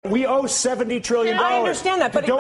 We owe $70 trillion. I understand that, but to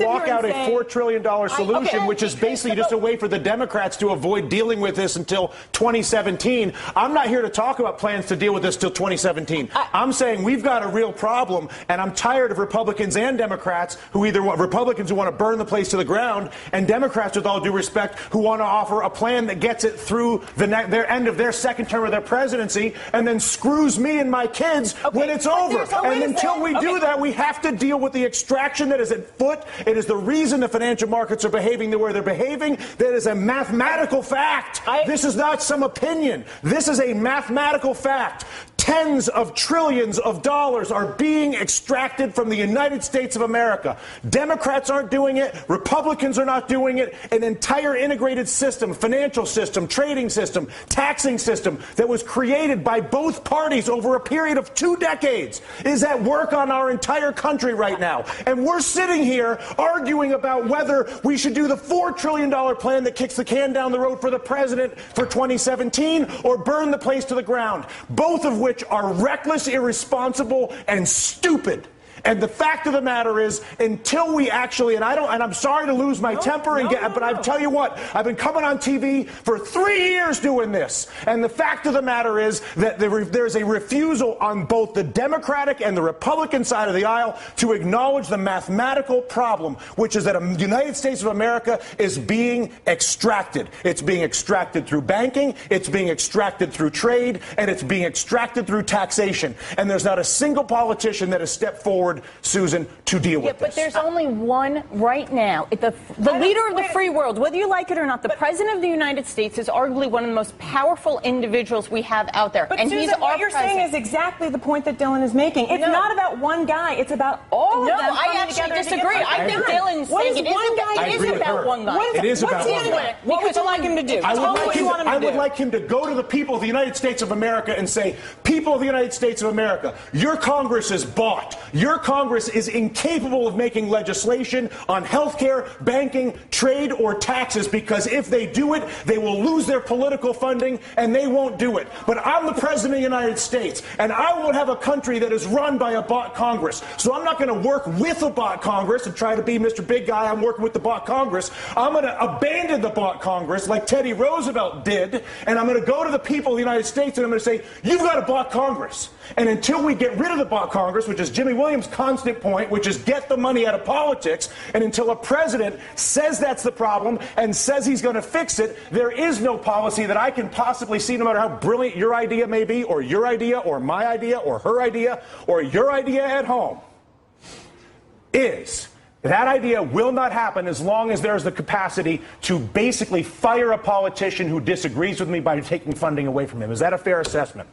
walk out a $4 trillion solution, which is basically just a way for the Democrats to avoid dealing with this until 2017. I'm not here to talk about plans to deal with this till 2017. I'm saying we've got a real problem, and I'm tired of Republicans and Democrats Republicans who want to burn the place to the ground, and Democrats, with all due respect, who want to offer a plan that gets it through their end of their second term of their presidency, and then screws me and my kids when it's over. And until we do that, we have to deal with the extraction that is at foot. It is the reason the financial markets are behaving the way they're behaving. That is a mathematical fact. This is not some opinion. This is a mathematical fact. Tens of trillions of dollars are being extracted from the United States of America. Democrats aren't doing it. Republicans are not doing it. An entire integrated system, financial system, trading system, taxing system that was created by both parties over a period of 2 decades is at work on our entire country right now. And we're sitting here arguing about whether we should do the $4 trillion plan that kicks the can down the road for the president for 2017 or burn the place to the ground, both of which are reckless, irresponsible, and stupid. And the fact of the matter is, until we actually, and I'm sorry to lose my temper, but I tell you what, I've been coming on TV for 3 years doing this. And the fact of the matter is that there's a refusal on both the Democratic and the Republican side of the aisle to acknowledge the mathematical problem, which is that the United States of America is being extracted. It's being extracted through banking, it's being extracted through trade, and it's being extracted through taxation. And there's not a single politician that has stepped forward, Susan, to deal with this. But there's only one right now. The leader of the free world, whether you like it or not, the President of the United States is arguably one of the most powerful individuals we have out there. But and Susan, he's our what you're saying is exactly the point that Dylan is making. It's not about one guy. It's about all of them. No, I actually disagree. I think Dylan's saying it is about one guy. It is about one guy. What would you like him to do? I would like him to go to the people of the United States of America and say, people of the United States of America, your Congress is bought. Your Congress is incapable of making legislation on health care, banking, trade, or taxes, because if they do it, they will lose their political funding, and they won't do it. But I'm the President of the United States, and I won't have a country that is run by a bought Congress. So I'm not going to work with a bought Congress and try to be Mr. Big Guy. I'm working with the bought Congress. I'm going to abandon the bought Congress like Teddy Roosevelt did, and I'm going to go to the people of the United States, and I'm going to say, you've got a bought Congress. And until we get rid of the bought Congress, which is Jimmy Williams' constant point, which is get the money out of politics, and until a president says that's the problem and says he's going to fix it, there is no policy that I can possibly see, no matter how brilliant your idea may be, or your idea, or my idea, or her idea, or your idea at home, is that idea will not happen as long as there's the capacity to basically fire a politician who disagrees with me by taking funding away from him. Is that a fair assessment?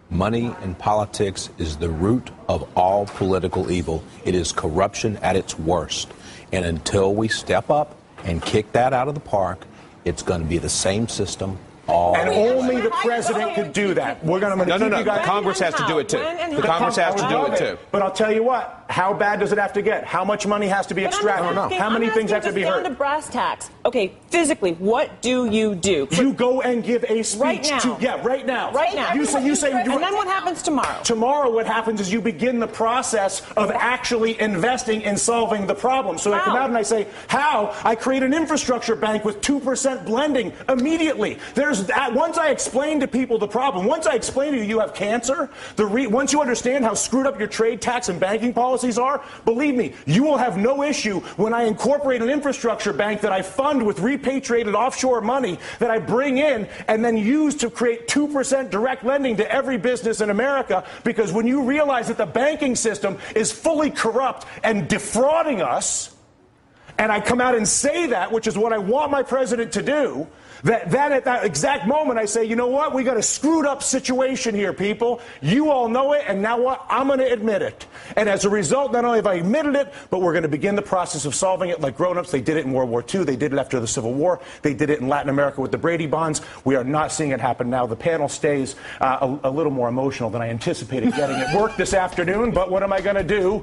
Money in politics is the root of all political evil. It is corruption at its worst. And until we step up and kick that out of the park, it's going to be the same system all and only the president could do that. No. Congress has to do it too. The Congress has to do it too. But I'll tell you what. How bad does it have to get? How much money has to be extracted? How many things have to be heard? Down to brass tacks. Okay, physically, what do? You go and give a speech right now. Right now. Right now. You say. And then what happens tomorrow? Tomorrow, what happens is you begin the process of actually investing in solving the problem. So I come out and I say, how? I create an infrastructure bank with 2% blending immediately. Once I explain to people the problem, once I explain to you have cancer, once you understand how screwed up your trade, tax, and banking policies are, believe me, you will have no issue when I incorporate an infrastructure bank that I fund with repatriated offshore money that I bring in and then use to create 2% direct lending to every business in America. Because when you realize that the banking system is fully corrupt and defrauding us, and I come out and say that, which is what I want my president to do, that at that exact moment I say, you know what, we got a screwed up situation here, people. You all know it, and now what? I'm going to admit it. And as a result, not only have I admitted it, but we're going to begin the process of solving it like grown-ups. They did it in World War II. They did it after the Civil War. They did it in Latin America with the Brady bonds. We are not seeing it happen now. The panel stays a little more emotional than I anticipated getting at work this afternoon, but what am I going to do?